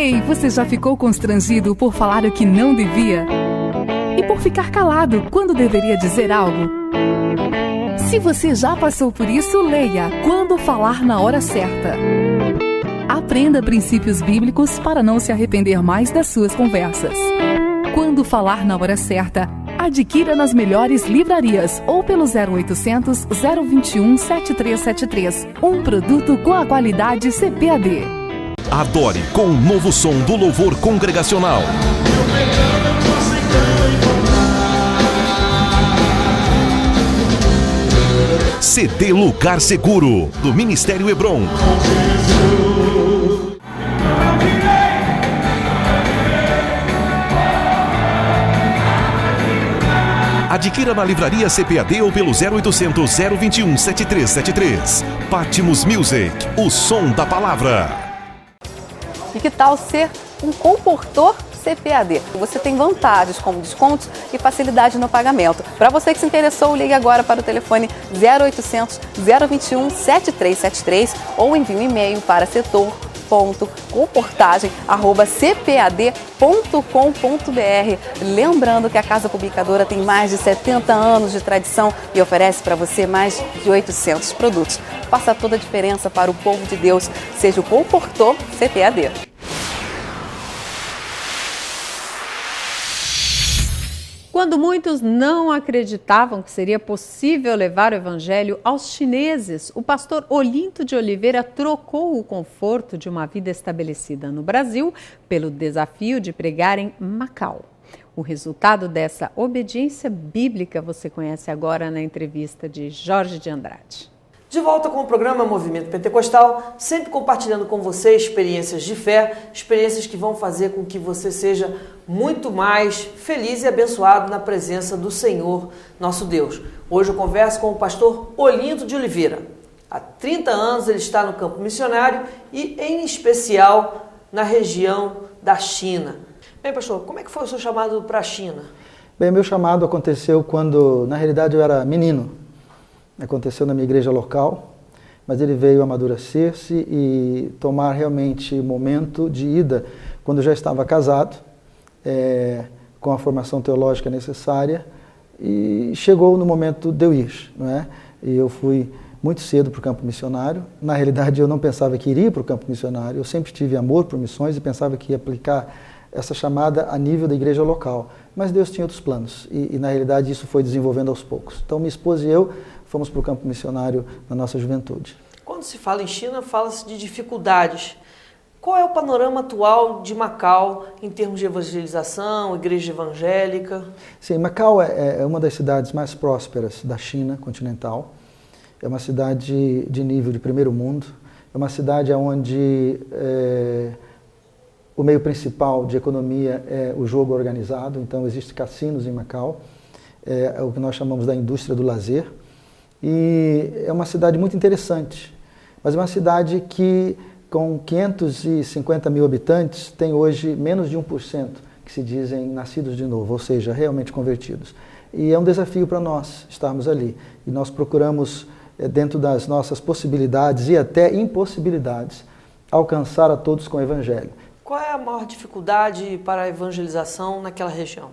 Ei, você já ficou constrangido por falar o que não devia? E por ficar calado quando deveria dizer algo? Se você já passou por isso, leia Quando Falar na Hora Certa. Aprenda princípios bíblicos para não se arrepender mais das suas conversas. Quando Falar na Hora Certa, adquira nas melhores livrarias ou pelo 0800 021 7373. Um produto com a qualidade CPAD. Adore com o novo som do louvor congregacional. CD Lugar Seguro, do Ministério Hebron. Adquira na livraria CPAD ou pelo 0800 021 7373. Patmos Music, o som da palavra. E que tal ser um comportor CPAD? Você tem vantagens como descontos e facilidade no pagamento. Para você que se interessou, ligue agora para o telefone 0800 021 7373 ou envie um e-mail para setor.comportagem@cpad.com.br. Lembrando que a Casa Publicadora tem mais de 70 anos de tradição e oferece para você mais de 800 produtos. Faça toda a diferença para o povo de Deus. Seja o comportor CPAD. Quando muitos não acreditavam que seria possível levar o evangelho aos chineses, o pastor Olinto de Oliveira trocou o conforto de uma vida estabelecida no Brasil pelo desafio de pregar em Macau. O resultado dessa obediência bíblica você conhece agora na entrevista de Jorge de Andrade. De volta com o programa Movimento Pentecostal, sempre compartilhando com você experiências de fé, experiências que vão fazer com que você seja muito mais feliz e abençoado na presença do Senhor, nosso Deus. Hoje eu converso com o pastor Olinto de Oliveira. Há 30 anos ele está no campo missionário e, em especial, na região da China. Bem, pastor, como é que foi o seu chamado para a China? Bem, meu chamado aconteceu quando, na realidade, eu era menino. Aconteceu na minha igreja local, mas ele veio amadurecer-se e tomar realmente o momento de ida quando eu já estava casado, com a formação teológica necessária, e chegou no momento de eu ir, não é? E eu fui muito cedo para o campo missionário. Na realidade, eu não pensava que iria para o campo missionário, eu sempre tive amor por missões e pensava que ia aplicar essa chamada a nível da igreja local. Mas Deus tinha outros planos e na realidade, isso foi desenvolvendo aos poucos. Então, minha esposa e eu fomos para o campo missionário na nossa juventude. Quando se fala em China, fala-se de dificuldades. Qual é o panorama atual de Macau em termos de evangelização, igreja evangélica? Sim, Macau é uma das cidades mais prósperas da China continental. É uma cidade de nível de primeiro mundo. É uma cidade onde o meio principal de economia é o jogo organizado. Então, existem cassinos em Macau. É o que nós chamamos da indústria do lazer. E é uma cidade muito interessante, mas é uma cidade que, com 550 mil habitantes, tem hoje menos de 1% que se dizem nascidos de novo, ou seja, realmente convertidos. E é um desafio para nós estarmos ali. E nós procuramos, dentro das nossas possibilidades e até impossibilidades, alcançar a todos com o Evangelho. Qual é a maior dificuldade para a evangelização naquela região?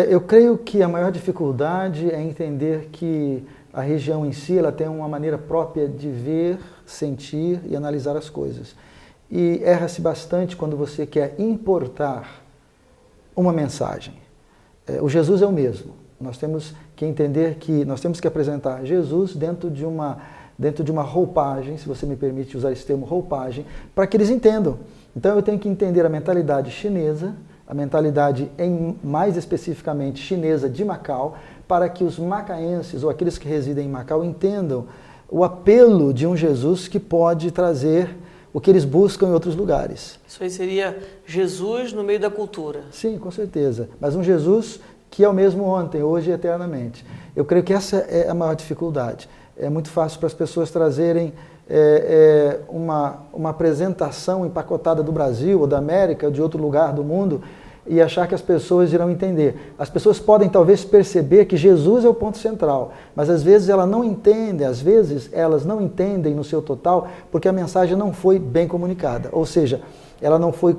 Eu creio que a maior dificuldade é entender que a região em si ela tem uma maneira própria de ver, sentir e analisar as coisas. E erra-se bastante quando você quer importar uma mensagem. O Jesus é o mesmo. Nós temos que entender que nós temos que apresentar Jesus dentro de uma roupagem, se você me permite usar esse termo, roupagem, para que eles entendam. Então eu tenho que entender a mentalidade chinesa, a mentalidade mais especificamente chinesa de Macau, para que os macaenses ou aqueles que residem em Macau entendam o apelo de um Jesus que pode trazer o que eles buscam em outros lugares. Isso aí seria Jesus no meio da cultura. Sim, com certeza. Mas um Jesus que é o mesmo ontem, hoje e eternamente. Eu creio que essa é a maior dificuldade. É muito fácil para as pessoas trazerem uma apresentação empacotada do Brasil ou da América ou de outro lugar do mundo e achar que as pessoas irão entender. As pessoas podem talvez perceber que Jesus é o ponto central, mas às vezes elas não entendem no seu total, porque a mensagem não foi bem comunicada, ou seja, ela não foi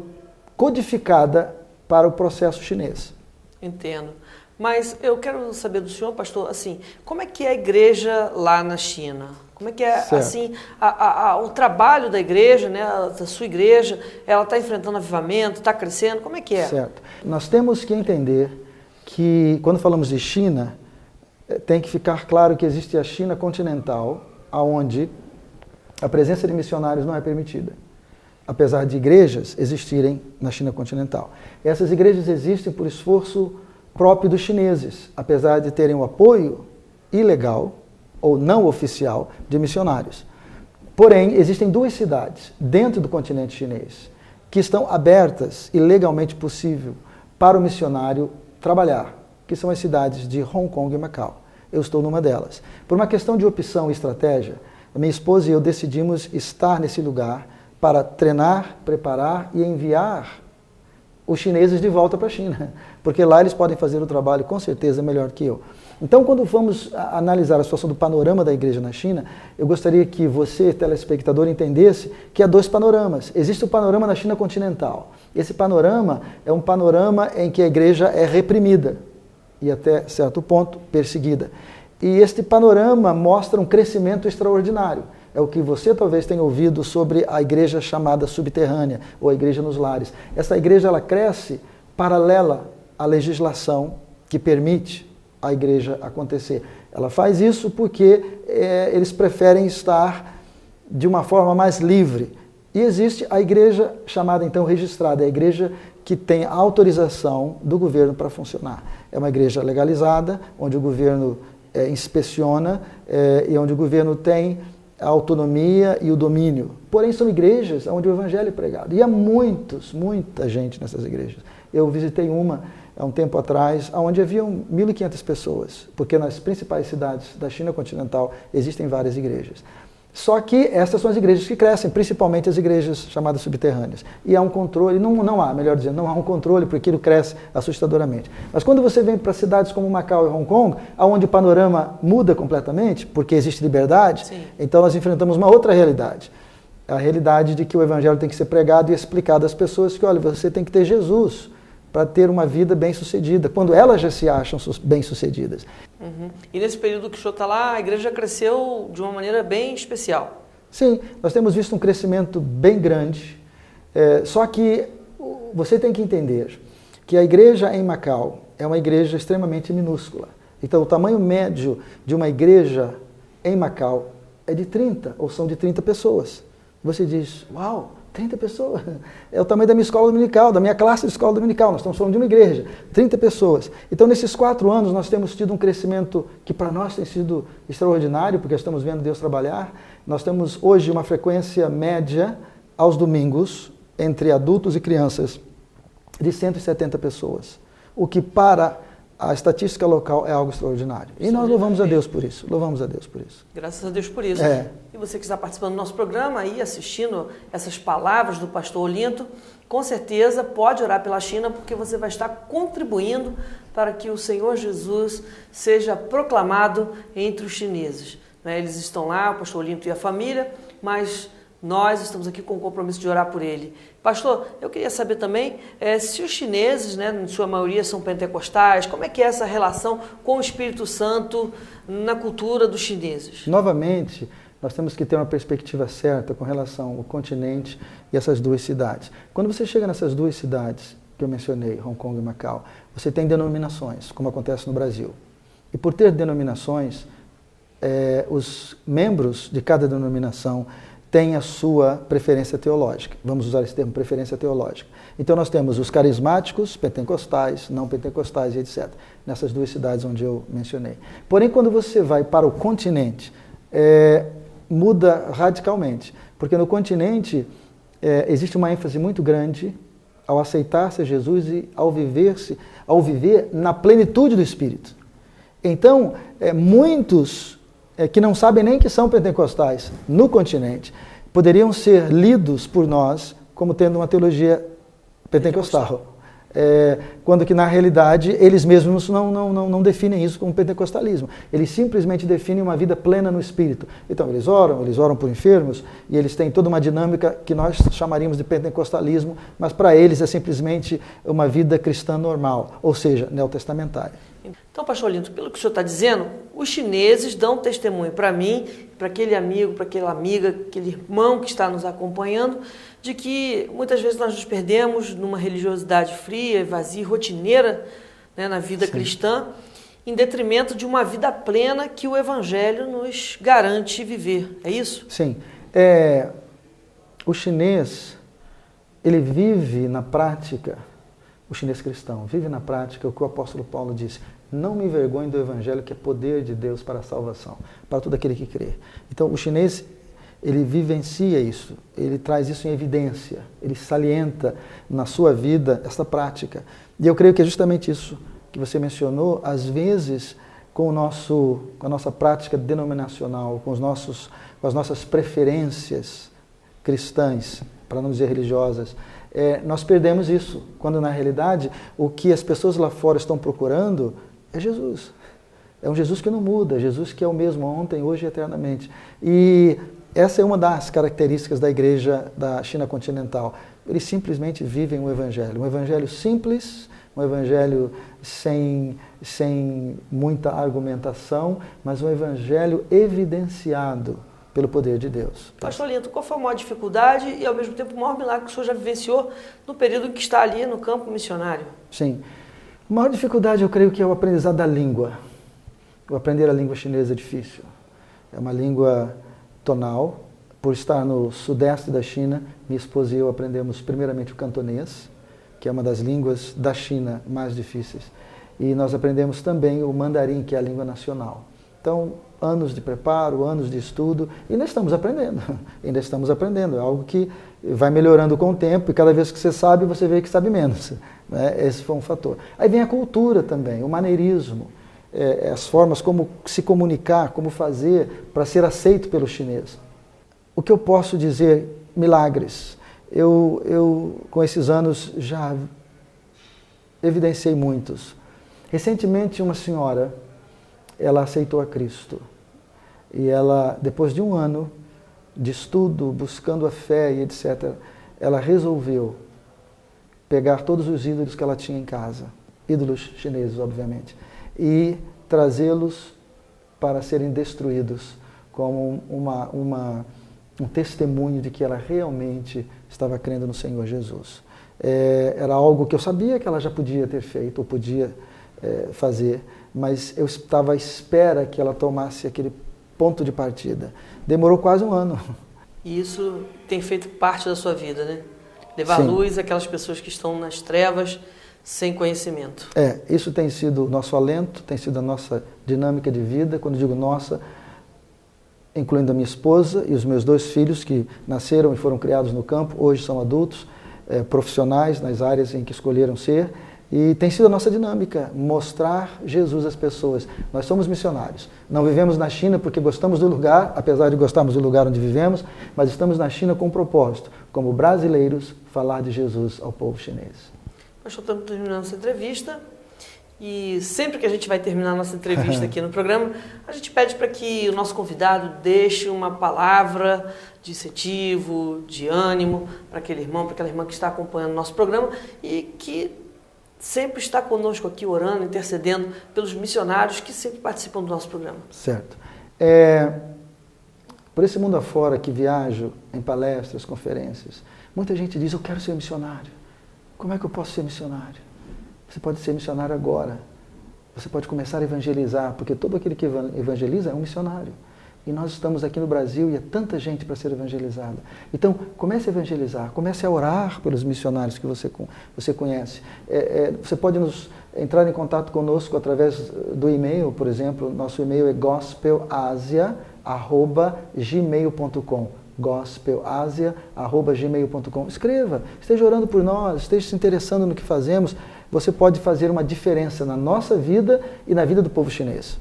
codificada para o processo chinês. Entendo. Mas eu quero saber do senhor, pastor, assim, como é que é a igreja lá na China? Como é que é, assim, o trabalho da igreja, né, da sua igreja, ela está enfrentando avivamento, está crescendo, como é que é? Certo. Nós temos que entender que, quando falamos de China, tem que ficar claro que existe a China continental, onde a presença de missionários não é permitida, apesar de igrejas existirem na China continental. Essas igrejas existem por esforço próprio dos chineses, apesar de terem o apoio ilegal ou não oficial de missionários. Porém, existem duas cidades dentro do continente chinês que estão abertas e legalmente possível para o missionário trabalhar, que são as cidades de Hong Kong e Macau. Eu estou numa delas. Por uma questão de opção e estratégia, a minha esposa e eu decidimos estar nesse lugar para treinar, preparar e enviar os chineses de volta para a China, porque lá eles podem fazer o trabalho com certeza melhor que eu. Então, quando vamos analisar a situação do panorama da igreja na China, eu gostaria que você, telespectador, entendesse que há dois panoramas. Existe o panorama na China continental. Esse panorama é um panorama em que a igreja é reprimida e até certo ponto perseguida. E este panorama mostra um crescimento extraordinário. É o que você talvez tenha ouvido sobre a igreja chamada subterrânea, ou a igreja nos lares. Essa igreja ela cresce paralela à legislação que permite a igreja acontecer. Ela faz isso porque eles preferem estar de uma forma mais livre. E existe a igreja chamada então registrada, a igreja que tem a autorização do governo para funcionar. É uma igreja legalizada, onde o governo inspeciona e onde o governo tem a autonomia e o domínio. Porém, são igrejas onde o evangelho é pregado. E há muita gente nessas igrejas. Eu visitei uma há um tempo atrás, onde haviam 1.500 pessoas, porque nas principais cidades da China continental existem várias igrejas. Só que essas são as igrejas que crescem, principalmente as igrejas chamadas subterrâneas. E há um controle, não há um controle, porque aquilo cresce assustadoramente. Mas quando você vem para cidades como Macau e Hong Kong, onde o panorama muda completamente, porque existe liberdade, sim, então nós enfrentamos uma outra realidade. A realidade de que o evangelho tem que ser pregado e explicado às pessoas que, olha, você tem que ter Jesus para ter uma vida bem-sucedida, quando elas já se acham bem-sucedidas. Uhum. E nesse período que o senhor está lá, a igreja cresceu de uma maneira bem especial. Sim, nós temos visto um crescimento bem grande, só que você tem que entender que a igreja em Macau é uma igreja extremamente minúscula. Então, o tamanho médio de uma igreja em Macau é de 30, ou são de 30 pessoas. Você diz, uau, 30 pessoas, é o tamanho da minha escola dominical, da minha classe de escola dominical, nós estamos falando de uma igreja, 30 pessoas. Então, nesses 4 anos, nós temos tido um crescimento que para nós tem sido extraordinário, porque estamos vendo Deus trabalhar. Nós temos hoje uma frequência média aos domingos, entre adultos e crianças, de 170 pessoas, o que para a estatística local é algo extraordinário. E nós louvamos a Deus por isso, louvamos a Deus por isso. Graças a Deus por isso. E você que está participando do nosso programa e assistindo essas palavras do pastor Olinto, com certeza pode orar pela China, porque você vai estar contribuindo para que o Senhor Jesus seja proclamado entre os chineses. Eles estão lá, o pastor Olinto e a família, mas nós estamos aqui com o compromisso de orar por ele. Pastor, eu queria saber também se os chineses, né, em sua maioria são pentecostais, como é que é essa relação com o Espírito Santo na cultura dos chineses? Novamente, nós temos que ter uma perspectiva certa com relação ao continente e essas duas cidades. Quando você chega nessas duas cidades que eu mencionei, Hong Kong e Macau, você tem denominações, como acontece no Brasil. E por ter denominações, os membros de cada denominação tem a sua preferência teológica. Vamos usar esse termo, preferência teológica. Então nós temos os carismáticos, pentecostais, não pentecostais e etc. Nessas duas cidades onde eu mencionei. Porém, quando você vai para o continente, muda radicalmente. Porque no continente existe uma ênfase muito grande ao aceitar-se a Jesus e ao viver na plenitude do Espírito. Então, muitos que não sabem nem que são pentecostais no continente, poderiam ser lidos por nós como tendo uma teologia pentecostal. Quando que na realidade eles mesmos não definem isso como pentecostalismo. Eles simplesmente definem uma vida plena no Espírito. Então eles oram por enfermos e eles têm toda uma dinâmica que nós chamaríamos de pentecostalismo, mas para eles é simplesmente uma vida cristã normal, ou seja, neotestamentária. Então, pastor Olinto, pelo que o senhor está dizendo, os chineses dão testemunho para mim, para aquele amigo, para aquela amiga, aquele irmão que está nos acompanhando, de que muitas vezes nós nos perdemos numa religiosidade fria, vazia, rotineira, né, na vida cristã, em detrimento de uma vida plena que o Evangelho nos garante viver. É isso? Sim. O chinês, ele vive na prática, o chinês cristão, vive na prática o que o apóstolo Paulo disse: não me envergonhe do Evangelho, que é poder de Deus para a salvação, para todo aquele que crê. Então, o chinês, ele vivencia isso, ele traz isso em evidência, ele salienta na sua vida essa prática. E eu creio que é justamente isso que você mencionou, às vezes, com a nossa prática denominacional, com as nossas preferências cristãs, para não dizer religiosas, nós perdemos isso, quando na realidade o que as pessoas lá fora estão procurando é Jesus. É um Jesus que não muda, Jesus que é o mesmo ontem, hoje e eternamente. E essa é uma das características da igreja da China continental. Eles simplesmente vivem um evangelho simples, um evangelho sem muita argumentação, mas um evangelho evidenciado pelo poder de Deus. Pastor Olinto, qual foi a maior dificuldade e, ao mesmo tempo, o maior milagre que o senhor já vivenciou no período em que está ali no campo missionário? Sim. A maior dificuldade, eu creio que é o aprendizado da língua. O aprender a língua chinesa é difícil. É uma língua tonal. Por estar no sudeste da China, minha esposa e eu aprendemos primeiramente o cantonês, que é uma das línguas da China mais difíceis. E nós aprendemos também o mandarim, que é a língua nacional. Então, anos de preparo, anos de estudo, e ainda estamos aprendendo. É algo que vai melhorando com o tempo, e cada vez que você sabe, você vê que sabe menos. Né? Esse foi um fator. Aí vem a cultura também, o maneirismo, as formas como se comunicar, como fazer para ser aceito pelo chinês. O que eu posso dizer? Milagres. Eu com esses anos, já evidenciei muitos. Recentemente, uma senhora, ela aceitou a Cristo. E ela, depois de um ano de estudo, buscando a fé e etc., ela resolveu pegar todos os ídolos que ela tinha em casa, ídolos chineses, obviamente, e trazê-los para serem destruídos como um testemunho de que ela realmente estava crendo no Senhor Jesus. Era algo que eu sabia que ela já podia ter feito, ou podia fazer, mas eu estava à espera que ela tomasse aquele ponto de partida. Demorou quase um ano. E isso tem feito parte da sua vida, né? Levar luz àquelas pessoas que estão nas trevas, sem conhecimento. Isso tem sido o nosso alento, tem sido a nossa dinâmica de vida. Quando digo nossa, incluindo a minha esposa e os meus 2 filhos, que nasceram e foram criados no campo, hoje são adultos, profissionais nas áreas em que escolheram ser. E tem sido a nossa dinâmica, mostrar Jesus às pessoas. Nós somos missionários. Não vivemos na China porque gostamos do lugar, apesar de gostarmos do lugar onde vivemos, mas estamos na China com um propósito, como brasileiros, falar de Jesus ao povo chinês. Nós estamos terminando essa entrevista e sempre que a gente vai terminar a nossa entrevista aqui no programa, a gente pede para que o nosso convidado deixe uma palavra de incentivo, de ânimo para aquele irmão, para aquela irmã que está acompanhando o nosso programa e que sempre está conosco aqui orando, intercedendo pelos missionários que sempre participam do nosso programa. Certo. Por esse mundo afora que viajo em palestras, conferências, muita gente diz: eu quero ser missionário. Como é que eu posso ser missionário? Você pode ser missionário agora. Você pode começar a evangelizar, porque todo aquele que evangeliza é um missionário. E nós estamos aqui no Brasil e é tanta gente para ser evangelizada. Então, comece a evangelizar, comece a orar pelos missionários que você conhece. Você pode entrar em contato conosco através do e-mail, por exemplo. Nosso e-mail é gospelasia@gmail.com. gospelasia@gmail.com. Escreva, esteja orando por nós, esteja se interessando no que fazemos. Você pode fazer uma diferença na nossa vida e na vida do povo chinês.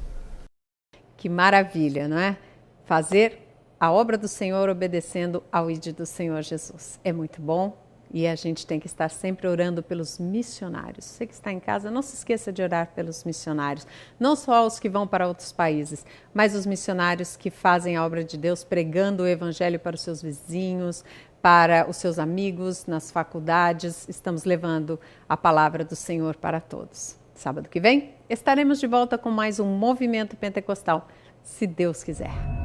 Que maravilha, não é? Fazer a obra do Senhor obedecendo ao ID do Senhor Jesus. É muito bom, E a gente tem que estar sempre orando pelos missionários. Você que está em casa, não se esqueça de orar pelos missionários. Não só os que vão para outros países, mas os missionários que fazem a obra de Deus, pregando o evangelho para os seus vizinhos, para os seus amigos, nas faculdades. Estamos levando a palavra do Senhor para todos. Sábado que vem, estaremos de volta com mais um Movimento Pentecostal, se Deus quiser.